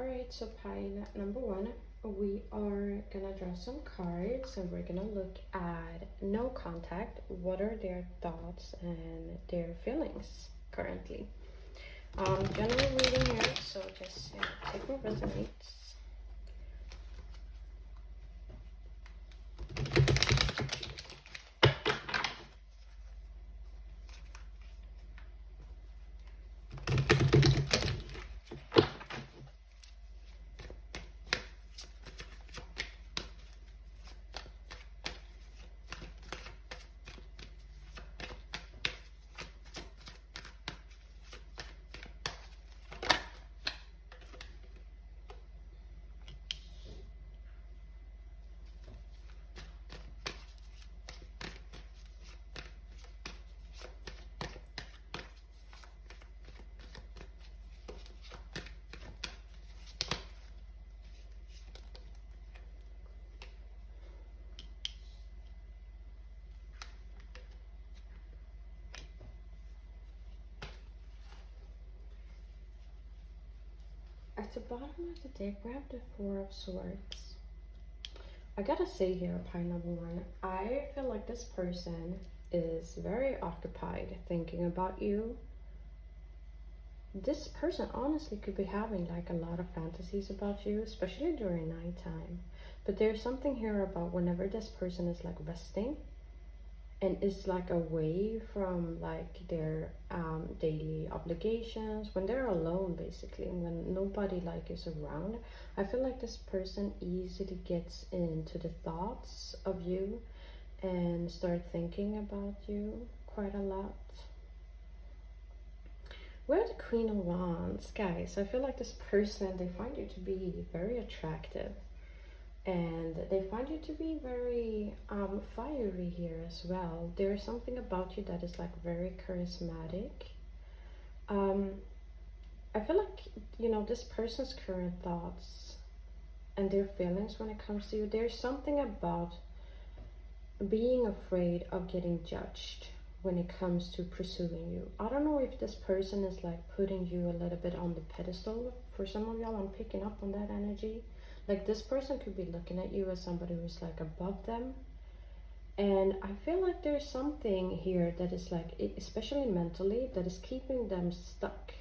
Alright, so pile number one, we are gonna draw some cards and we're gonna look at no contact. What are their thoughts and their feelings currently? General reading here, so just take what resonates. At the bottom of the deck, we have the Four of Swords. I gotta say here, pile number one, I feel like this person is very occupied thinking about you. This person honestly could be having like a lot of fantasies about you, especially during nighttime. But there's something here about whenever this person is like resting and is like away from like their daily obligations, when they're alone basically, when nobody like is around, I feel like this person easily gets into the thoughts of you and start thinking about you quite a lot. We're the Queen of Wands, guys. I feel like this person, they find you to be very attractive and they find you to be very fiery here as well. There's something about you that is like very charismatic. I feel like, you know, this person's current thoughts and their feelings when it comes to you, there's something about being afraid of getting judged when it comes to pursuing you. I don't know if this person is like putting you a little bit on the pedestal. For some of y'all, I'm picking up on that energy. Like this person could be looking at you as somebody who's like above them. And I feel like there's something here that is like, especially mentally, that is keeping them stuck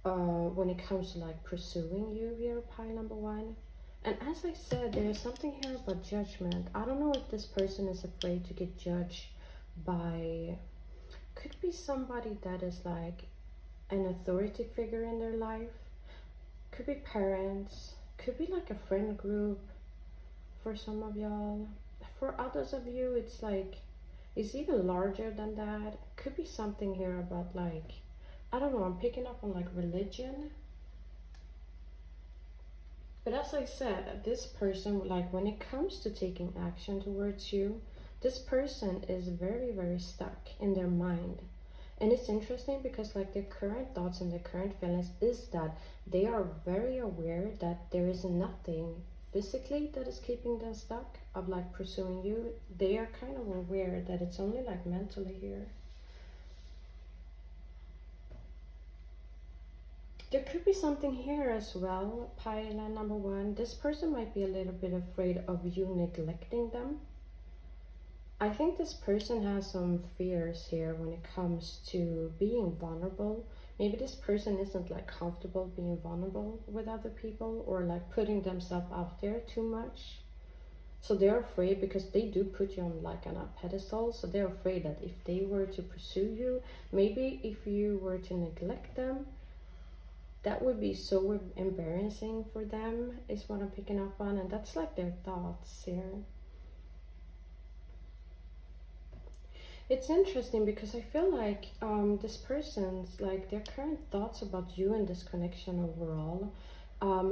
when it comes to like pursuing you here, pile number one. And as I said, there's something here about judgment. I don't know if this person is afraid to get judged by, could be somebody that is like an authority figure in their life, could be parents, could be like a friend group for some of y'all. For others of you, it's like, it's even larger than that. Could be something here about like, I don't know, I'm picking up on like religion. But as I said, this person, like when it comes to taking action towards you, this person is very, very stuck in their mind. And it's interesting because like their current thoughts and their current feelings is that they are very aware that there is nothing physically that is keeping them stuck of like pursuing you. They are kind of aware that it's only like mentally here. There could be something here as well, pile number one. This person might be a little bit afraid of you neglecting them. I think this person has some fears here when it comes to being vulnerable. Maybe this person isn't like comfortable being vulnerable with other people or like putting themselves out there too much. So they're afraid because they do put you on like on a pedestal. So they're afraid that if they were to pursue you, maybe if you were to neglect them, that would be so embarrassing for them, is what I'm picking up on. And that's like their thoughts here. It's interesting because I feel like this person's like their current thoughts about you and this connection overall,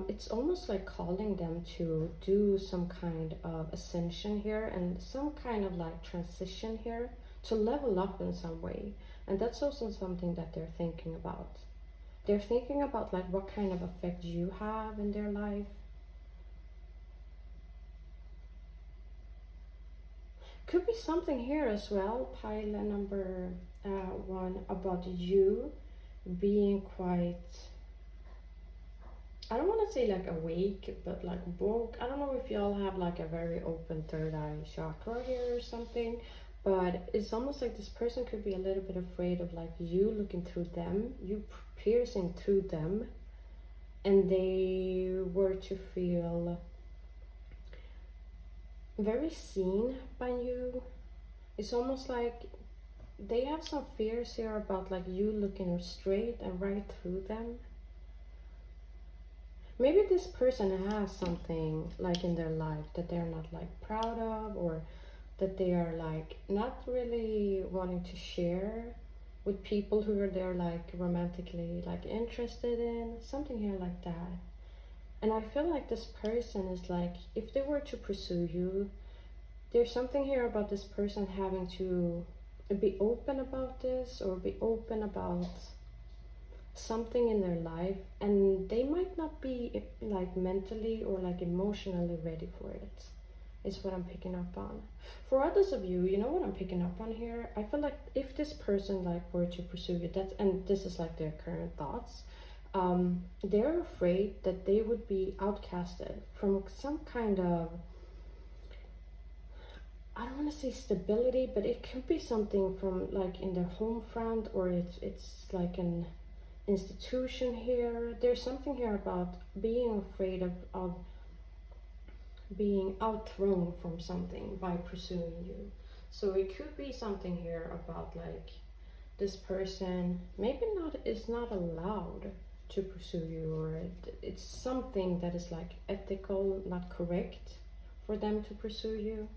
it's almost like calling them to do some kind of ascension here and some kind of like transition here to level up in some way. And that's also something that they're thinking about. They're thinking about like what kind of effect you have in their life. Could be something here as well, pile number one, about you being quite, I don't want to say like awake, but like woke. I don't know if y'all have like a very open third eye chakra here or something, but it's almost like this person could be a little bit afraid of like you looking through them, you piercing through them, and they were to feel very seen by you. It's almost like they have some fears here about like you looking straight and right through them. Maybe this person has something like in their life that they're not like proud of, or that they are like not really wanting to share with people who are they're like romantically like interested in, something here like that. And I feel like this person is like, if they were to pursue you, there's something here about this person having to be open about this, or be open about something in their life, and they might not be like mentally or like emotionally ready for it, is what I'm picking up on. For others of you, you know what I'm picking up on here? I feel like if this person like were to pursue you, that's, and this is like their current thoughts, they're afraid that they would be outcasted from some kind of, I don't want to say stability, but it could be something from like in their home front, or it's like an institution here. There's something here about being afraid of being outthrown from something by pursuing you. So it could be something here about like this person maybe not is not allowed to pursue you, or it's something that is like ethical, not correct for them to pursue you.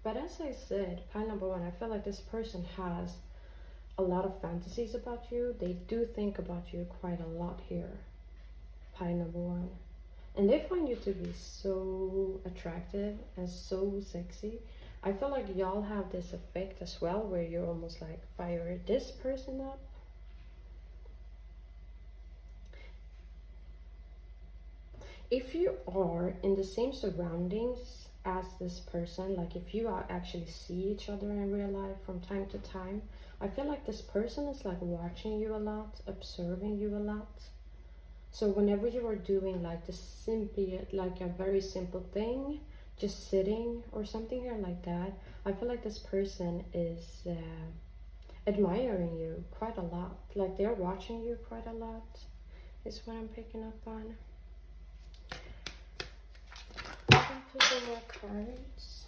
But as I said, pile number one, I feel like this person has a lot of fantasies about you. They do think about you quite a lot here, pile number one. And they find you to be so attractive and so sexy. I feel like y'all have this effect as well, where you almost like fire this person up. If you are in the same surroundings as this person, like if you are actually see each other in real life from time to time, I feel like this person is like watching you a lot, observing you a lot. So whenever you are doing like this simply like a very simple thing, just sitting or something here like that, I feel like this person is admiring you quite a lot. Like they're watching you quite a lot, is what I'm picking up on. Picking more cards.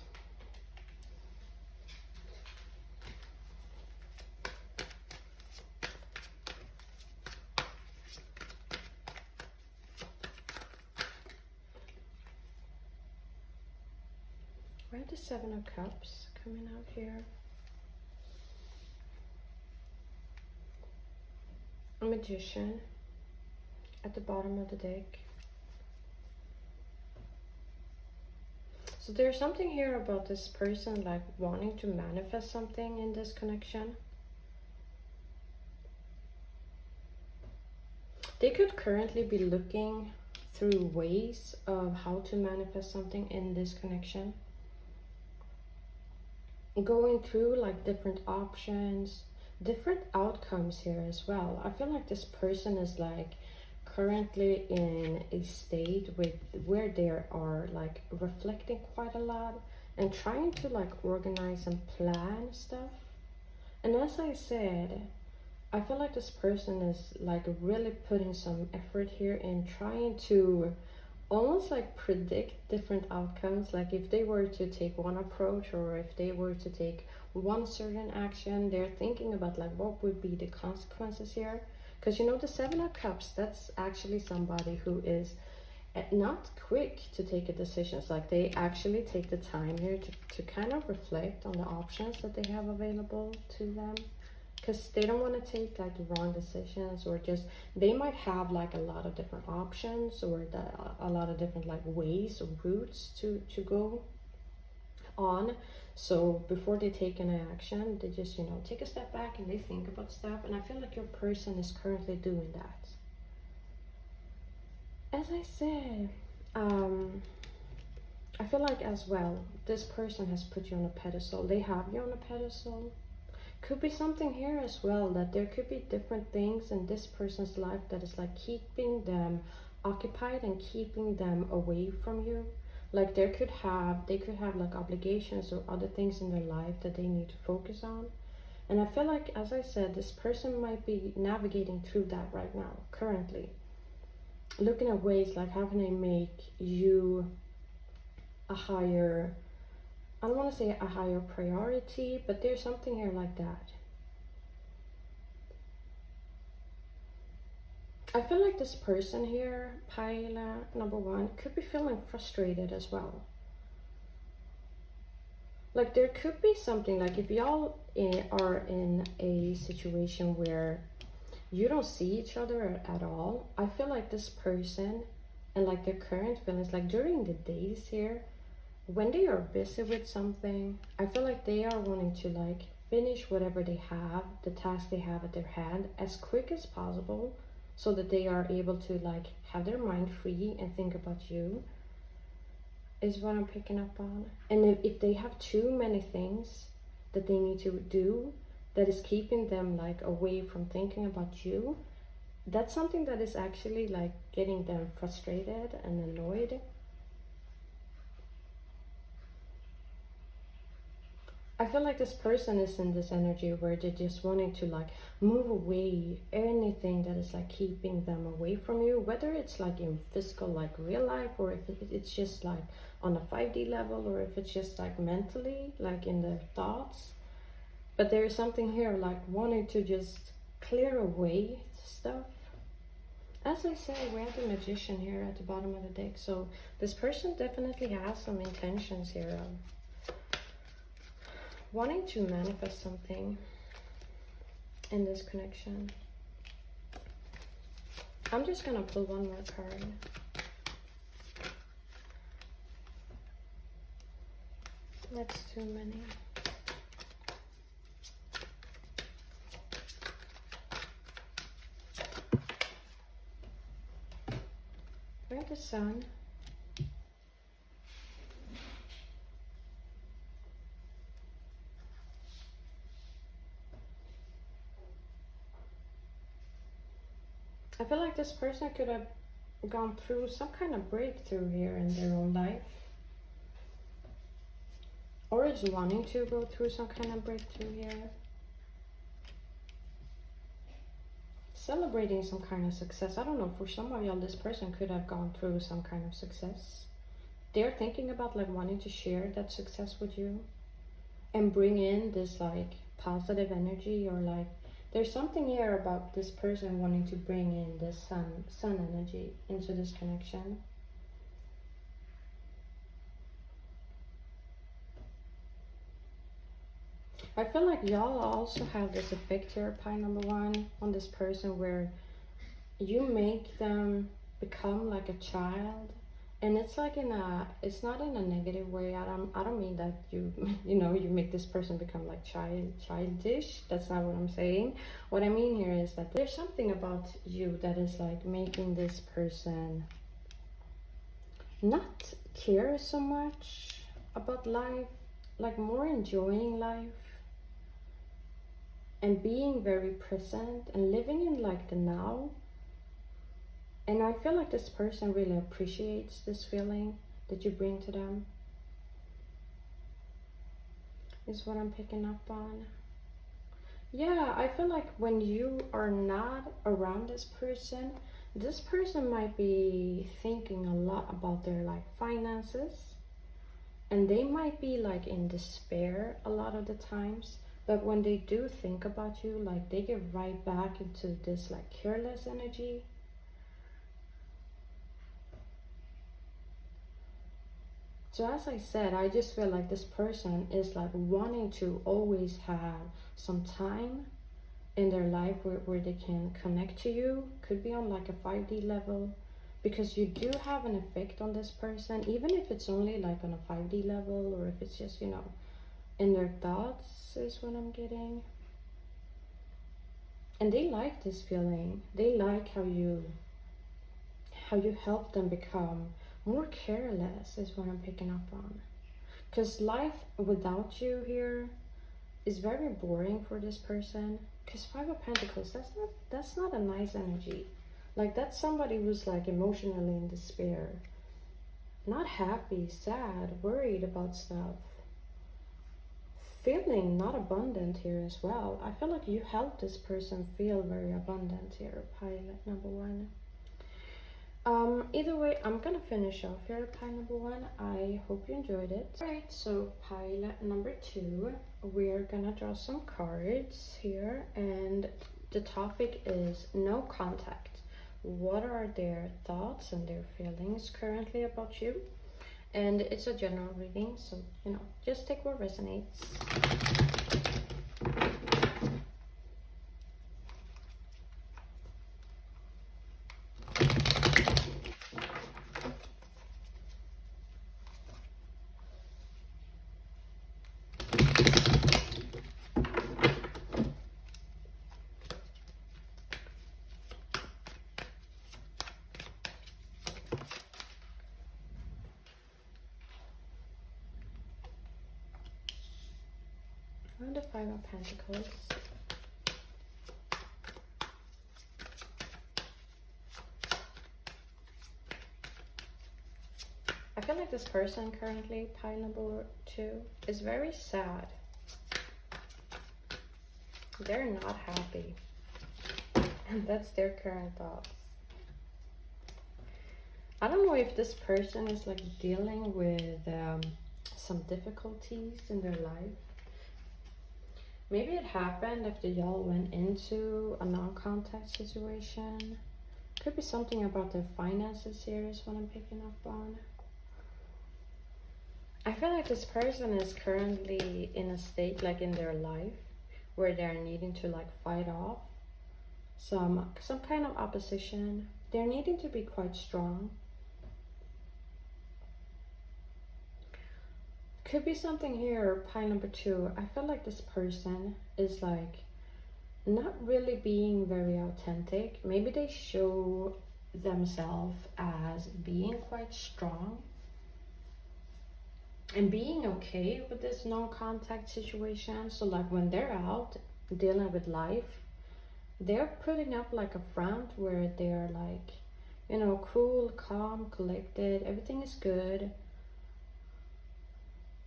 We have the Seven of Cups coming out here. A Magician at the bottom of the deck. So there's something here about this person like wanting to manifest something in this connection. They could currently be looking through ways of how to manifest something in this connection. Going through like different options, different outcomes here as well. I feel like this person is like currently in a state with where they are like reflecting quite a lot and trying to like organize and plan stuff. And as I said, I feel like this person is like really putting some effort here in trying to almost like predict different outcomes. Like if they were to take one approach, or if they were to take one certain action, they're thinking about like what would be the consequences here. Because you know, the Seven of Cups, that's actually somebody who is not quick to take a decisions. Like they actually take the time here to kind of reflect on the options that they have available to them, because they don't want to take like the wrong decisions, or just they might have like a lot of different options, or a lot of different like ways or routes to go on. So before they take an action, they just, you know, take a step back and they think about stuff. And I feel like your person is currently doing that. As I said, I feel like as well, this person has put you on a pedestal. They have you on a pedestal. Could be something here as well, that there could be different things in this person's life that is like keeping them occupied and keeping them away from you. Like they could have like obligations or other things in their life that they need to focus on. And I feel like, as I said, this person might be navigating through that right now, currently. Looking at ways like, how can I make you a higher, I don't want to say a higher priority, but there's something here like that. I feel like this person here, pile number one, could be feeling frustrated as well. Like there could be something like if y'all are in a situation where you don't see each other at all, I feel like this person and like their current feelings, like during the days here, when they are busy with something, I feel like they are wanting to like finish whatever they have, the task they have at their hand, as quick as possible, so that they are able to like have their mind free and think about you, is what I'm picking up on. And if they have too many things that they need to do that is keeping them like away from thinking about you, that's something that is actually like getting them frustrated and annoyed. I feel like this person is in this energy where they're just wanting to like move away anything that is like keeping them away from you, whether it's like in physical, like real life, or if it's just like on a 5D level, or if it's just like mentally, like in their thoughts. But there is something here like wanting to just clear away stuff. As I said, we have the Magician here at the bottom of the deck, so this person definitely has some intentions here of wanting to manifest something in this connection. I'm just gonna pull one more card. That's too many. Where's the Sun? I feel like this person could have gone through some kind of breakthrough here in their own life, or is wanting to go through some kind of breakthrough here. Celebrating some kind of success. I don't know, for some of y'all, this person could have gone through some kind of success. They're thinking about like wanting to share that success with you and bring in this like positive energy, or like there's something here about this person wanting to bring in this sun energy into this connection. I feel like y'all also have this effect here, pie number one, on this person, where you make them become like a child. And it's like it's not in a negative way. I don't mean that you make this person become like childish. That's not what I'm saying. What I mean here is that there's something about you that is like making this person not care so much about life, like more enjoying life and being very present and living in like the now. And I feel like this person really appreciates this feeling that you bring to them, is what I'm picking up on. Yeah, I feel like when you are not around this person might be thinking a lot about their like finances, and they might be like in despair a lot of the times. But when they do think about you, like they get right back into this like careless energy. So as I said, I just feel like this person is like wanting to always have some time in their life where they can connect to you. Could be on like a 5D level, because you do have an effect on this person, even if it's only like on a 5D level, or if it's just, in their thoughts, is what I'm getting. And they like this feeling. They like how you help them become more careless, is what I'm picking up on. Because life without you here is very boring for this person. Because 5 of Pentacles, that's not a nice energy. Like that's somebody who's like emotionally in despair, not happy, sad, worried about stuff, feeling not abundant here as well. I feel like you help this person feel very abundant here, pilot number one. Either way, I'm gonna finish off here, pile number one. I hope you enjoyed it. Alright, so pile number two, we're gonna draw some cards here, and the topic is no contact. What are their thoughts and their feelings currently about you? And it's a general reading, so you know, just take what resonates. And the Five of Pentacles. I feel like this person currently, pile number two, is very sad. They're not happy. And that's their current thoughts. I don't know if this person is like dealing with some difficulties in their life. Maybe it happened after y'all went into a non-contact situation. Could be something about their finances here is what I'm picking up on. I feel like this person is currently in a state like in their life where they're needing to like fight off some kind of opposition. They're needing to be quite strong. Could be something here, pile number two. I feel like this person is like not really being very authentic. Maybe they show themselves as being quite strong and being okay with this non-contact situation. So like when they're out dealing with life, they're putting up like a front where they're like, you know, cool, calm, collected, everything is good.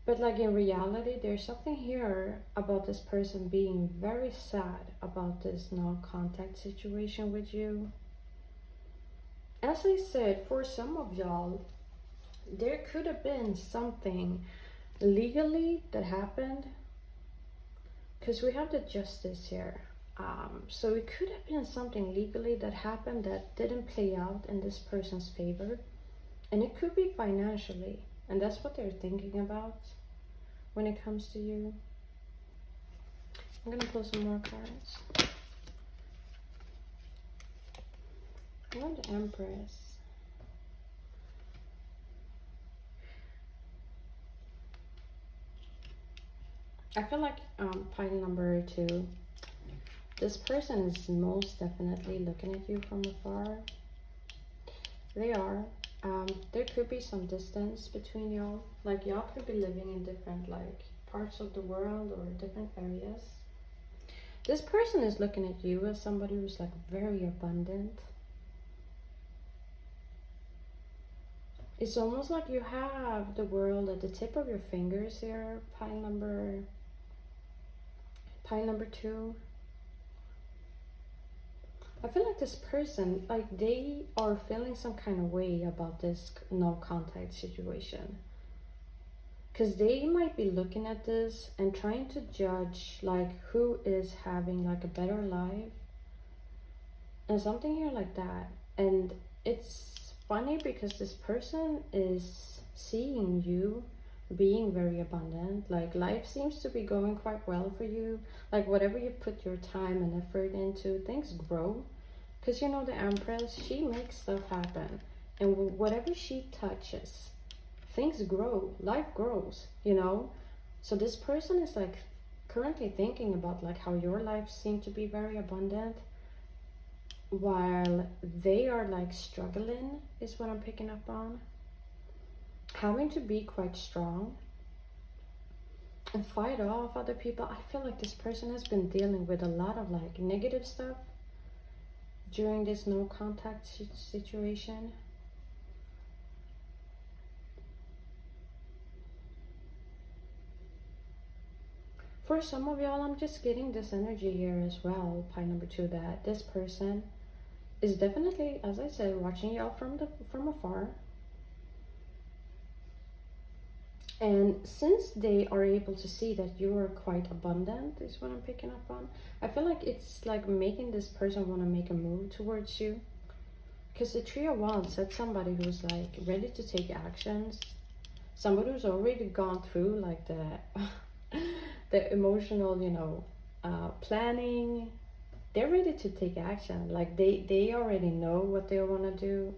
But like in reality, there's something here about this person being very sad about this non-contact situation with you. As I said, for some of y'all, there could have been something legally that happened, because we have the justice here. So it could have been something legally that happened that didn't play out in this person's favor. And it could be financially. And that's what they're thinking about when it comes to you. I'm gonna pull some more cards. I want the Empress. I feel like pile number two, this person is most definitely looking at you from afar. They are. There could be some distance between y'all. Like y'all could be living in different like parts of the world or different areas. This person is looking at you as somebody who's like very abundant. It's almost like you have the world at the tip of your fingers here, pile number two. I feel like this person, like they are feeling some kind of way about this no contact situation. Because they might be looking at this and trying to judge like who is having like a better life. And something here like that. And it's funny because this person is seeing you being very abundant. Like life seems to be going quite well for you. Like whatever you put your time and effort into, things grow. Because you know the Empress, she makes stuff happen. And whatever she touches, things grow. Life grows, you know. So this person is like currently thinking about like how your life seemed to be very abundant, while they are like struggling, is what I'm picking up on. Having to be quite strong and fight off other people. I feel like this person has been dealing with a lot of like negative stuff, during this no contact situation. For some of y'all, I'm just getting this energy here as well, pile number 2, that this person is definitely, as I said, watching y'all from afar. And since they are able to see that you are quite abundant, is what I'm picking up on, I feel like it's like making this person want to make a move towards you. Because the Three of Wands, that's somebody who's like ready to take actions. Somebody who's already gone through like the emotional, you know, planning. They're ready to take action. Like they already know what they want to do.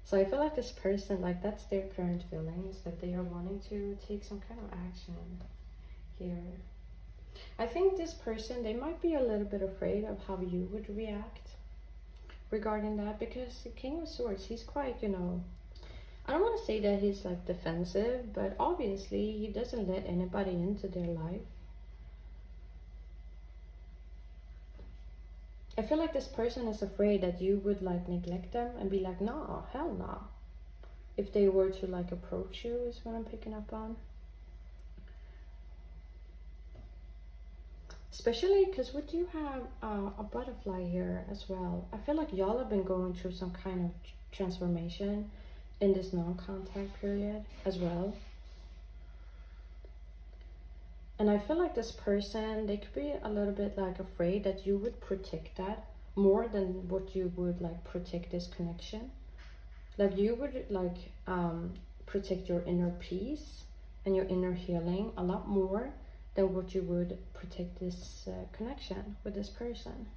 So I feel like this person, like that's their current feelings, that they are wanting to take some kind of action here. I think this person, they might be a little bit afraid of how you would react regarding that, because the King of Swords, he's quite, you know, I don't want to say that he's like defensive, but obviously he doesn't let anybody into their life. I feel like this person is afraid that you would like neglect them and be like, nah, hell nah. If they were to like approach you, is what I'm picking up on. Especially because would you have a butterfly here as well? I feel like y'all have been going through some kind of transformation in this non-contact period as well. And I feel like this person, they could be a little bit like afraid that you would protect that more than what you would like protect this connection. Like you would like protect your inner peace and your inner healing a lot more than what you would protect this connection with this person.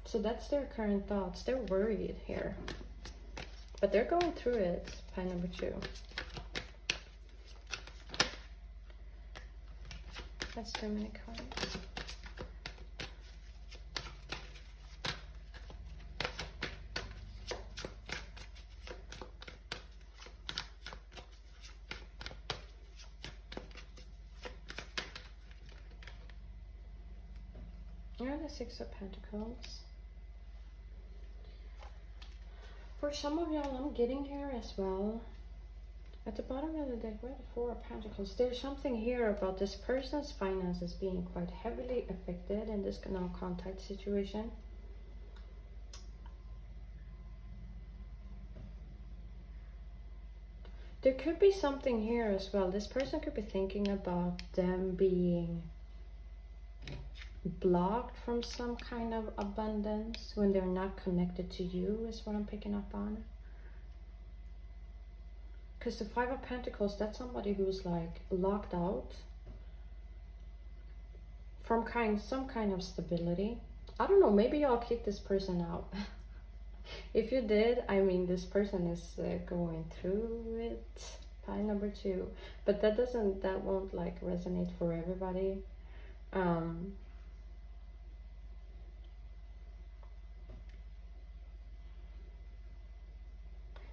So that's their current thoughts. They're worried here, but they're going through it. Pile number 2. That's too many cards. Yeah, the 6 of Pentacles. For some of y'all, I'm getting here as well. At the bottom of the deck, we have the 4 of Pentacles. There's something here about this person's finances being quite heavily affected in this no-contact situation. There could be something here as well. This person could be thinking about them being blocked from some kind of abundance when they're not connected to you, is what I'm picking up on. Because the 5 of Pentacles, that's somebody who's like locked out from some kind of stability. I don't know, maybe y'all kicked this person out. If you did, I mean, this person is going through it. Pile number 2. But that won't like resonate for everybody.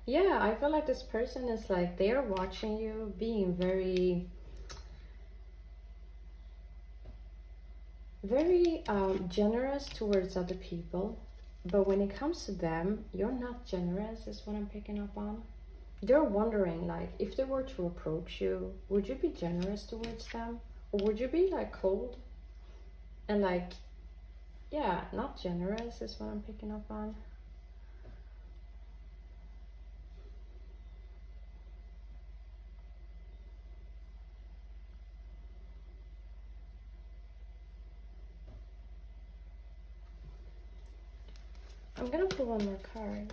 Yeah, I feel like this person is like, they're watching you being very generous towards other people. But when it comes to them, you're not generous, is what I'm picking up on. They're wondering, like, if they were to approach you, would you be generous towards them? Or would you be like cold? And like, yeah, not generous is what I'm picking up on. I'm gonna pull one more card.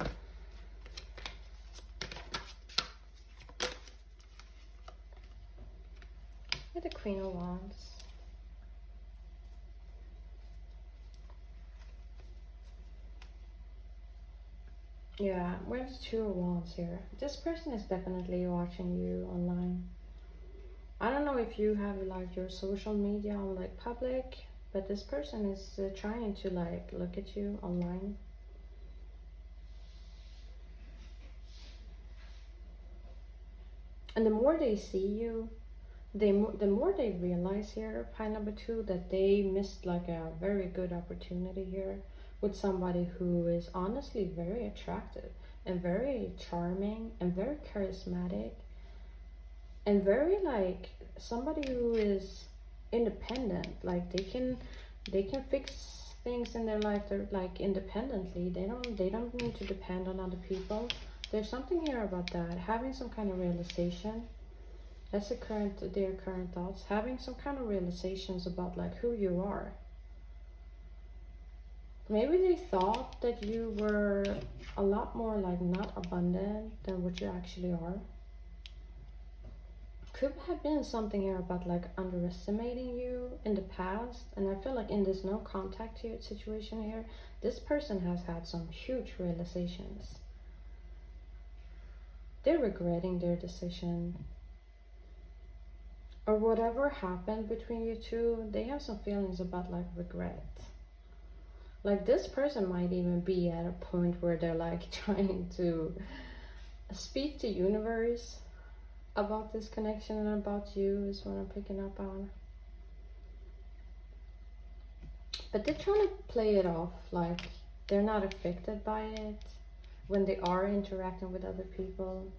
With the Queen of Wands. Yeah, we have the 2 of Wands here. This person is definitely watching you online. I don't know if you have like your social media on like public, but this person is trying to like look at you online. And the more they see you, the more they realize here, pile number 2, that they missed like a very good opportunity here with somebody who is honestly very attractive and very charming and very charismatic and very like somebody who is independent. Like they can fix things in their life, they're like independently. They don't need to depend on other people. There's something here about that, having some kind of realization. That's their current thoughts, having some kind of realizations about like who you are. Maybe they thought that you were a lot more like not abundant than what you actually are. Could have been something here about like underestimating you in the past. And I feel like in this no contact here situation here, this person has had some huge realizations. They're regretting their decision. Or whatever happened between you two, they have some feelings about like regret. Like this person might even be at a point where they're like trying to speak to universe about this connection and about you is what I'm picking up on. But they're trying to play it off like they're not affected by it when they are interacting with other people.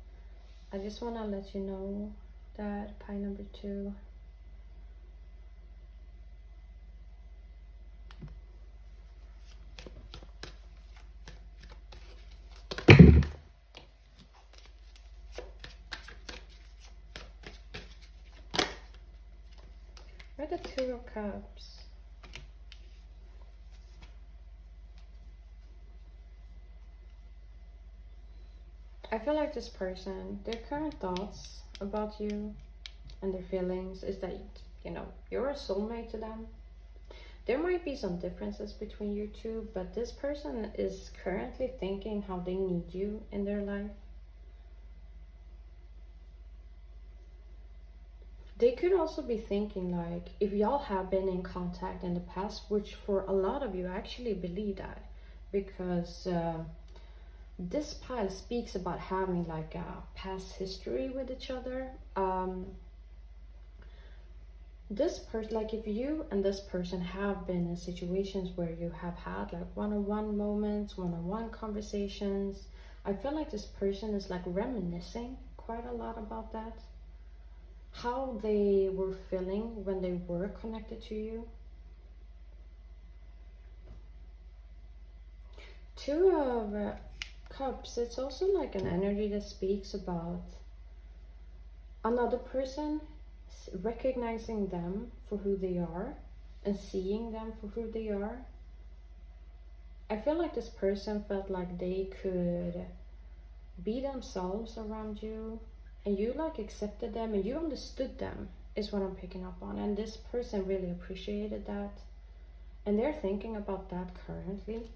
I just want to let you know that, pie number 2. We're the 2 of Cups. I feel like this person, their current thoughts about you and their feelings is that, you know, you're a soulmate to them. There might be some differences between you two, but this person is currently thinking how they need you in their life. They could also be thinking like, if y'all have been in contact in the past, which for a lot of you I actually believe that, because this pile speaks about having like a past history with each other. This person, like if you and this person have been in situations where you have had like one-on-one moments, one-on-one conversations, I feel like this person is like reminiscing quite a lot about that. How they were feeling when they were connected to you. 2 of Cups, it's also like an energy that speaks about another person recognizing them for who they are and seeing them for who they are. I feel like this person felt like they could be themselves around you and you like accepted them and you understood them is what I'm picking up on. And this person really appreciated that. And they're thinking about that currently.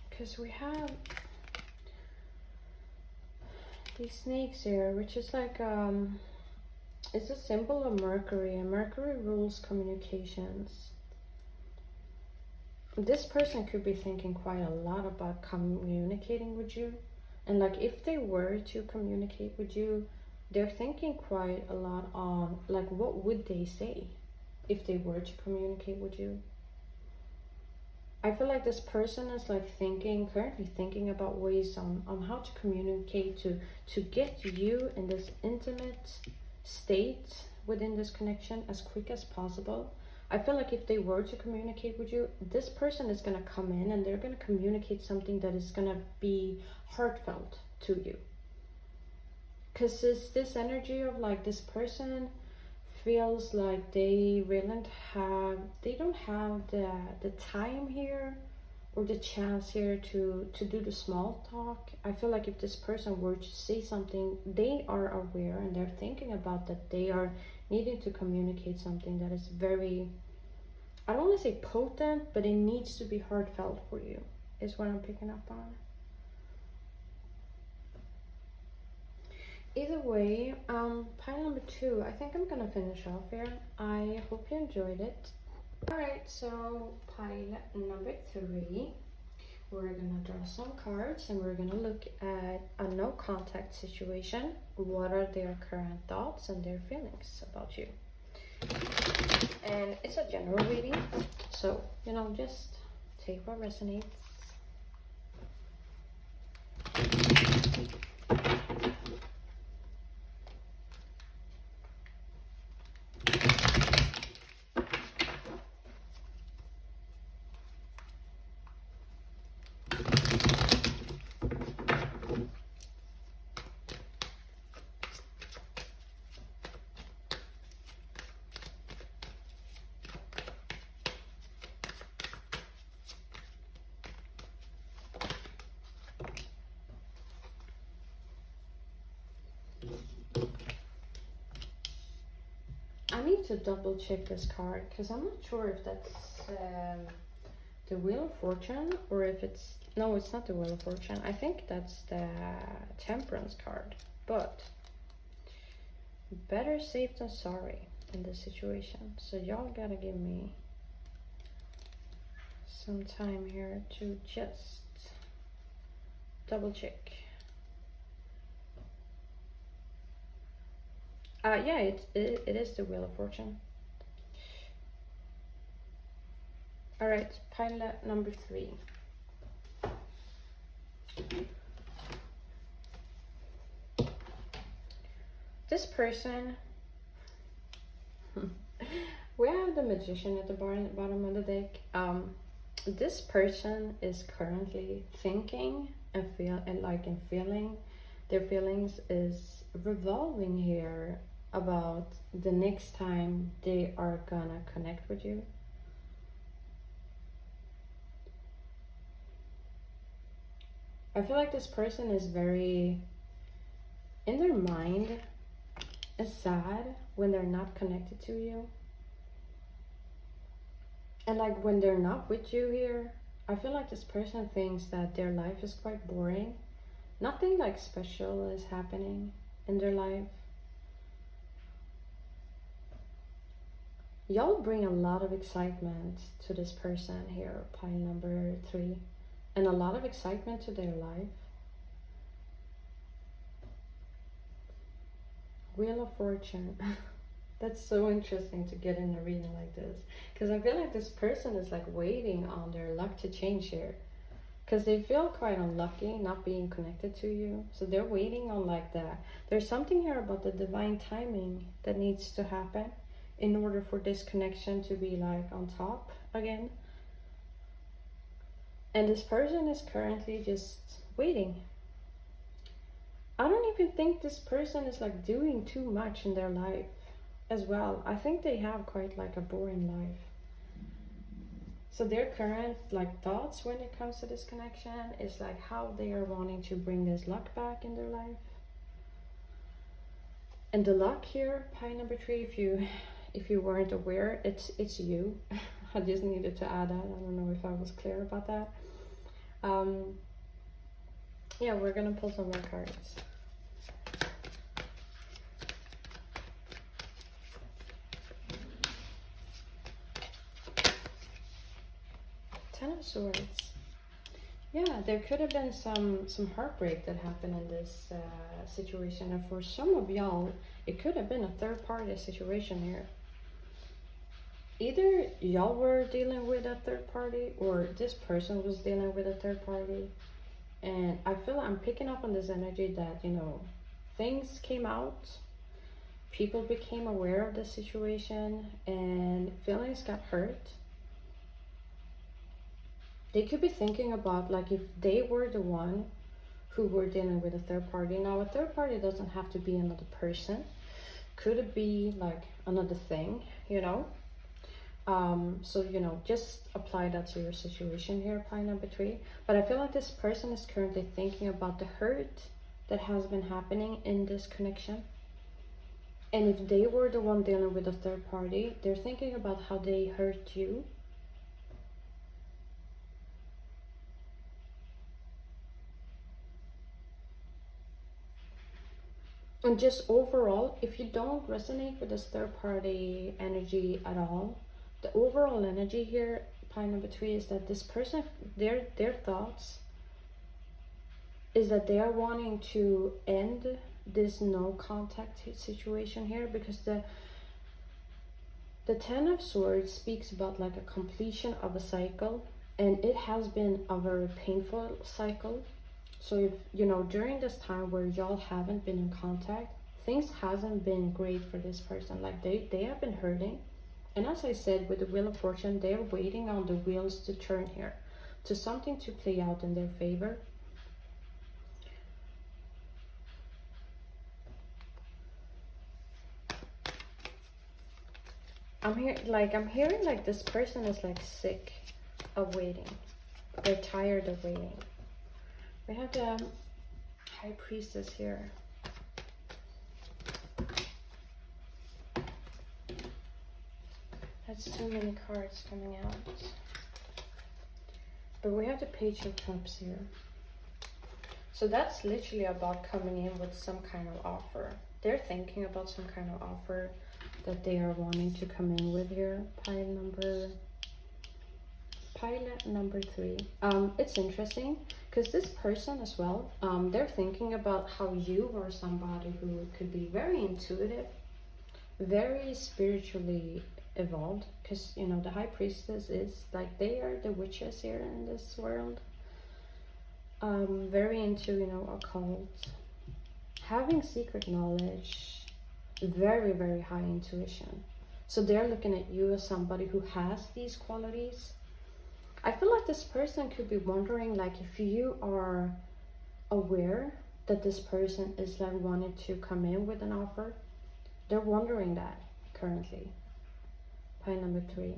Because we have these snakes here, which is like it's a symbol of Mercury, and Mercury rules communications. This person could be thinking quite a lot about communicating with you, and like if they were to communicate with you, they're thinking quite a lot on like what would they say if they were to communicate with you. I feel like this person is like currently thinking about ways on how to communicate to get you in this intimate state within this connection as quick as possible. I feel like if they were to communicate with you, this person is going to come in and they're going to communicate something that is going to be heartfelt to you. Because it's this energy of like this person feels like they don't have the time here or the chance here to do the small talk. I feel like if this person were to say something, they are aware and they're thinking about that they are needing to communicate something that is very, I don't want to say potent, but it needs to be heartfelt for you, is what I'm picking up on. Either way, pile number 2, I think I'm gonna finish off here. I hope you enjoyed it. Alright, so pile number 3, We're gonna draw some cards and we're gonna look at a no contact situation. What are their current thoughts and their feelings about you? And it's a general reading, so you know, just take what resonates. I need to double check this card because I'm not sure if that's the Wheel of Fortune or if it's, no, it's not the Wheel of Fortune. I think that's the Temperance card, but better safe than sorry in this situation. So y'all gotta give me some time here to just double check. Yeah, it is the Wheel of Fortune. All right, pile number 3. This person, we have the Magician at the bottom of the deck. This person is currently thinking and feeling. Their feelings is revolving here about the next time they are gonna connect with you. I feel like this person is very, in their mind, is sad when they're not connected to you. And like when they're not with you here, I feel like this person thinks that their life is quite boring. Nothing like special is happening in their life. Y'all bring a lot of excitement to this person here, pile number 3, and a lot of excitement to their life. Wheel of Fortune. That's so interesting to get in a reading like this, because I feel like this person is like waiting on their luck to change here, because they feel quite unlucky not being connected to you. So they're waiting on like that. There's something here about the divine timing that needs to happen in order for this connection to be like on top again. And this person is currently just waiting. I don't even think this person is like doing too much in their life as well. I think they have quite like a boring life. So their current like thoughts when it comes to this connection is like how they are wanting to bring this luck back in their life. And the luck here, pile number 3, if you weren't aware, it's you. I just needed to add that. I don't know if I was clear about that. Yeah, we're gonna pull some more cards. Ten of Swords. Yeah, there could have been some heartbreak that happened in this situation, and for some of y'all, it could have been a third-party situation here. Either y'all were dealing with a third party, or this person was dealing with a third party. And I feel I'm picking up on this energy that, you know, things came out, people became aware of the situation, and feelings got hurt. They could be thinking about like if they were the one who were dealing with a third party. Now, a third party doesn't have to be another person. Could it be like another thing, you know? So, you know, just apply that to your situation here, pile number 3. But I feel like this person is currently thinking about the hurt that has been happening in this connection. And if they were the one dealing with a third party, they're thinking about how they hurt you. And just overall, if you don't resonate with this third party energy at all, the overall energy here pile number 3 is that this person, their thoughts is that they are wanting to end this no contact situation here, because the Ten of Swords speaks about like a completion of a cycle, and it has been a very painful cycle. So if, you know, during this time where y'all haven't been in contact, things hasn't been great for this person. Like they have been hurting. And as I said, with the Wheel of Fortune, they're waiting on the wheels to turn here, to something to play out in their favor. I'm hearing like this person is like sick of waiting. They're tired of waiting. We have the High Priestess here. That's too many cards coming out. But we have the Page of Cups here. So that's literally about coming in with some kind of offer. They're thinking about some kind of offer that they are wanting to come in with here. Pile number 3. It's interesting because this person as well, they're thinking about how you are somebody who could be very intuitive, very spiritually evolved, because, you know, the High Priestess is like, they are the witches here in this world. Very into, you know, occult, having secret knowledge, very, very high intuition. So they're looking at you as somebody who has these qualities. I feel like this person could be wondering, like, if you are aware that this person is like wanting to come in with an offer. They're wondering that currently. Pile number 3.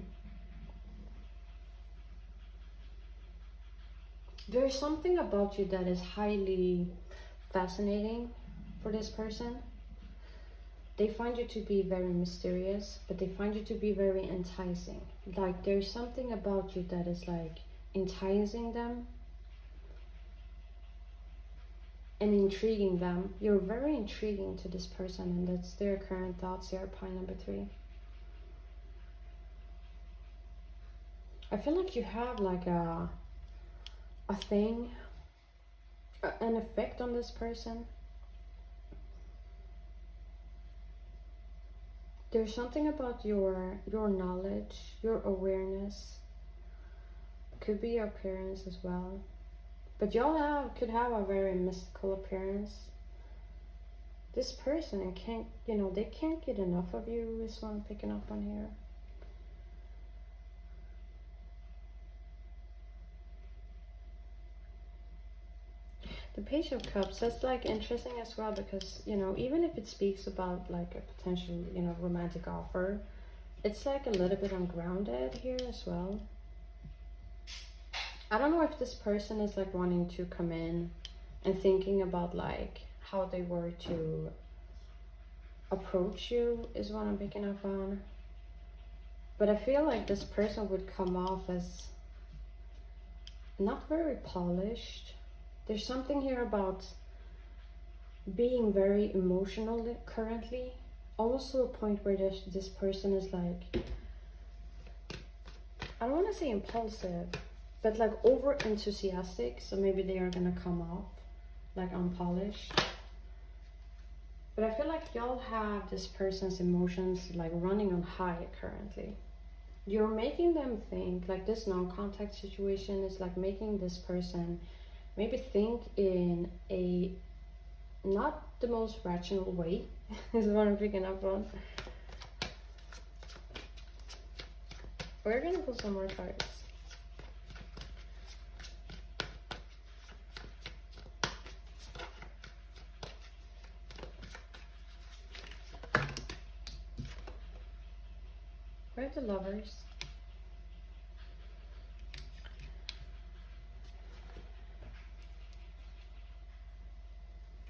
There's something about you that is highly fascinating for this person. They find you to be very mysterious, but they find you to be very enticing. Like, there's something about you that is like enticing them and intriguing them. You're very intriguing to this person, and that's their current thoughts here. Pile number 3. I feel like you have like a thing, an effect on this person. There's something about your knowledge, your awareness. Could be your appearance as well. But y'all could have a very mystical appearance. This person can't, you know, they can't get enough of you, is what I'm picking up on here. The Page of Cups, that's like interesting as well, because, you know, even if it speaks about like a potential, you know, romantic offer, it's like a little bit ungrounded here as well. I don't know if this person is like wanting to come in and thinking about like how they were to approach you, is what I'm picking up on. But I feel like this person would come off as not very polished. There's something here about being very emotional currently, almost to a point where this person is like, I don't want to say impulsive, but like over enthusiastic. So maybe they are gonna come off like unpolished. But I feel like y'all have this person's emotions like running on high currently. You're making them think, like this non-contact situation is like making this person maybe think in a not the most rational way, is what I'm picking up on. We're gonna pull some more cards. Where are the Lovers?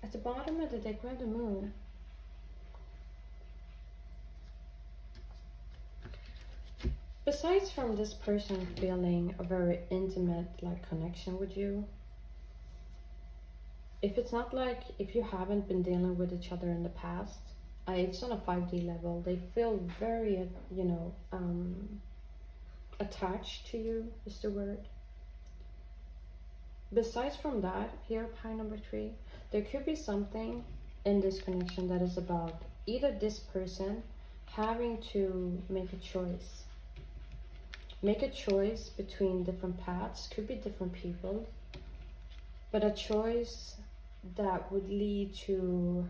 At the bottom of the deck, we have the Moon. Besides from this person feeling a very intimate like connection with you, if it's not like, if you haven't been dealing with each other in the past, it's on a 5D level. They feel very, you know, attached to you is the word. Besides from that, here, pie number 3, there could be something in this connection that is about either this person having to make a choice. Make a choice between different paths, could be different people, but a choice that would lead to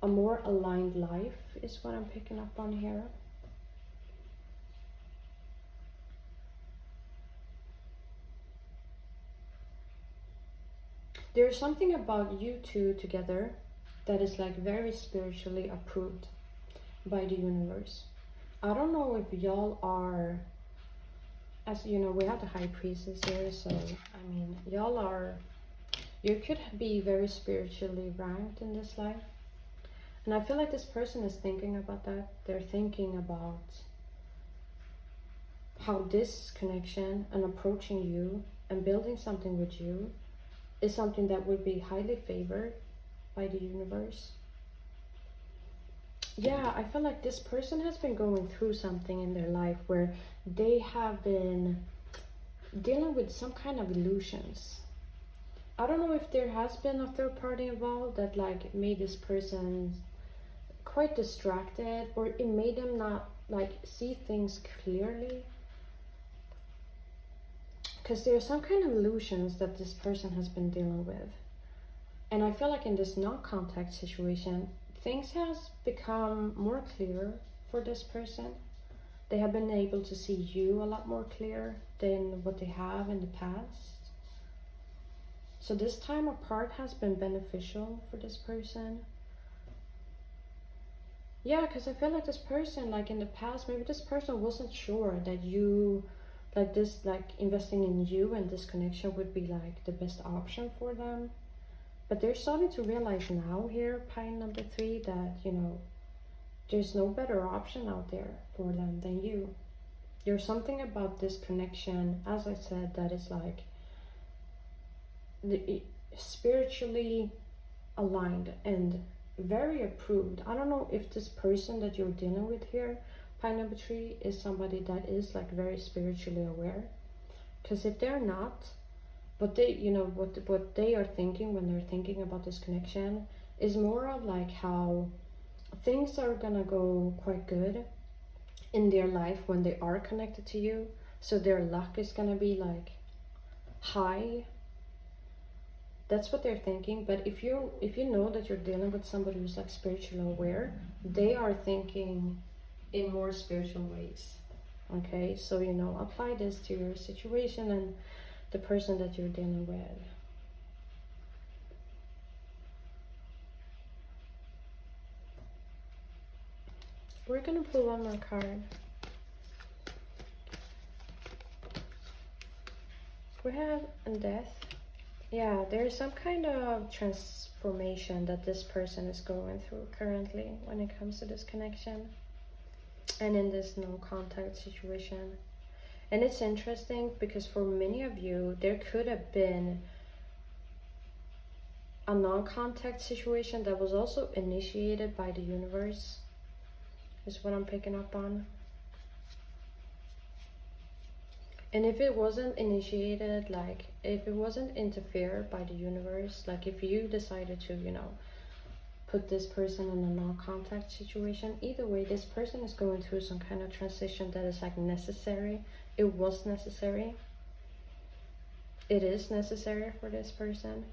a more aligned life is what I'm picking up on here. There's something about you two together that is like very spiritually approved by the universe. I don't know if y'all are, as you know, we have the high priestess here, so I mean, you could be very spiritually ranked in this life. And I feel like this person is thinking about that. They're thinking about how this connection and approaching you and building something with you is something that would be highly favored by the universe. Yeah, I feel like this person has been going through something in their life where they have been dealing with some kind of illusions. I don't know if there has been a third party involved that like made this person quite distracted, or it made them not like see things clearly. Because there are some kind of illusions that this person has been dealing with. And I feel like in this non-contact situation, things has become more clear for this person. They have been able to see you a lot more clear than what they have in the past. So this time apart has been beneficial for this person. Yeah, because I feel like this person, like in the past, maybe this person wasn't sure that you, like this, like investing in you and this connection would be like the best option for them. But they're starting to realize now here, pie number 3, that, you know, there's no better option out there for them than you. There's something about this connection, as I said, that is like spiritually aligned and very approved. I don't know if this person that you're dealing with here, pie number 3, is somebody that is like very spiritually aware. Because if they're not, but they, you know, what they are thinking when they're thinking about this connection is more of like how things are gonna go quite good in their life when they are connected to you. So their luck is gonna be like high. That's what they're thinking. But if you know that you're dealing with somebody who's like spiritually aware, they are thinking in more spiritual ways. Okay, so you know, apply this to your situation and the person that you're dealing with. We're gonna pull one more card. We have death. Yeah, there's some kind of transformation that this person is going through currently when it comes to this connection and in this no contact situation. And it's interesting because for many of you, there could have been a non-contact situation that was also initiated by the universe, is what I'm picking up on. And if it wasn't initiated, like if it wasn't interfered by the universe, like if you decided to, you know, put this person in a non-contact situation, either way, this person is going through some kind of transition that is like necessary. It was necessary. It is necessary for this person.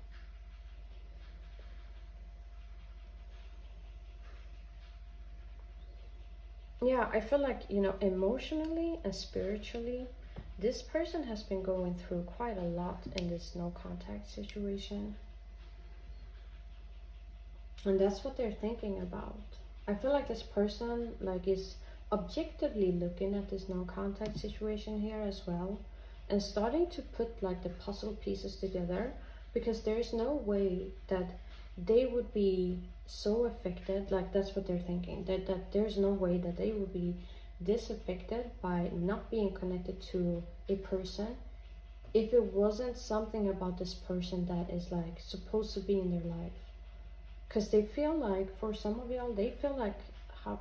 Yeah, I feel like, you know, emotionally and spiritually, this person has been going through quite a lot in this no contact situation. And that's what they're thinking about. I feel like this person like is objectively looking at this no contact situation here as well and starting to put like the puzzle pieces together, because there's no way that they would be so affected, like that's what they're thinking, that there's no way that they would be disaffected by not being connected to a person if it wasn't something about this person that is like supposed to be in their life. Because they feel like, for some of y'all, they feel like how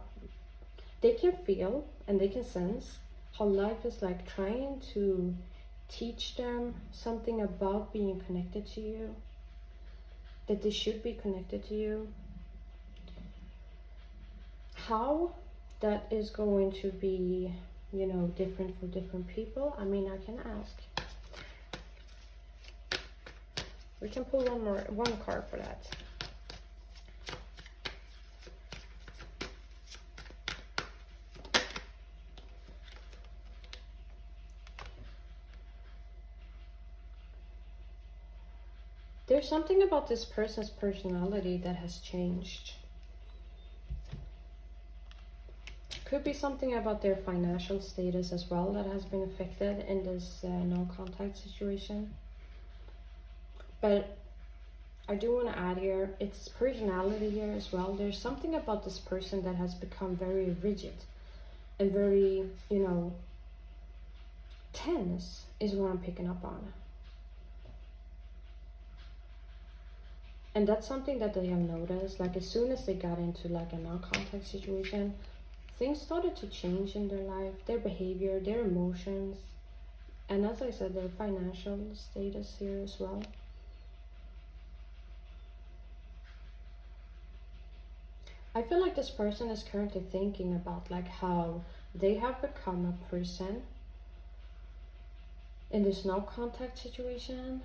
they can feel and they can sense how life is like trying to teach them something about being connected to you, that they should be connected to you. How that is going to be, you know, different for different people, I mean, I can ask. We can pull one card for that. There's something about this person's personality that has changed. Could be something about their financial status as well that has been affected in this no contact situation. But I do want to add here, it's personality here as well. There's something about this person that has become very rigid and very, you know, tense is what I'm picking up on. And that's something that they have noticed. Like as soon as they got into like a non-contact situation, things started to change in their life, their behavior, their emotions, and as I said, their financial status here as well. I feel like this person is currently thinking about like how they have become a person in this no contact situation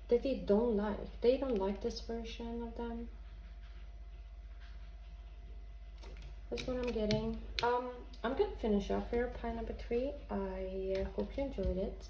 that they don't like. They don't like this version of them. That's what I'm getting. I'm gonna finish off here, pile number 3. I hope you enjoyed it.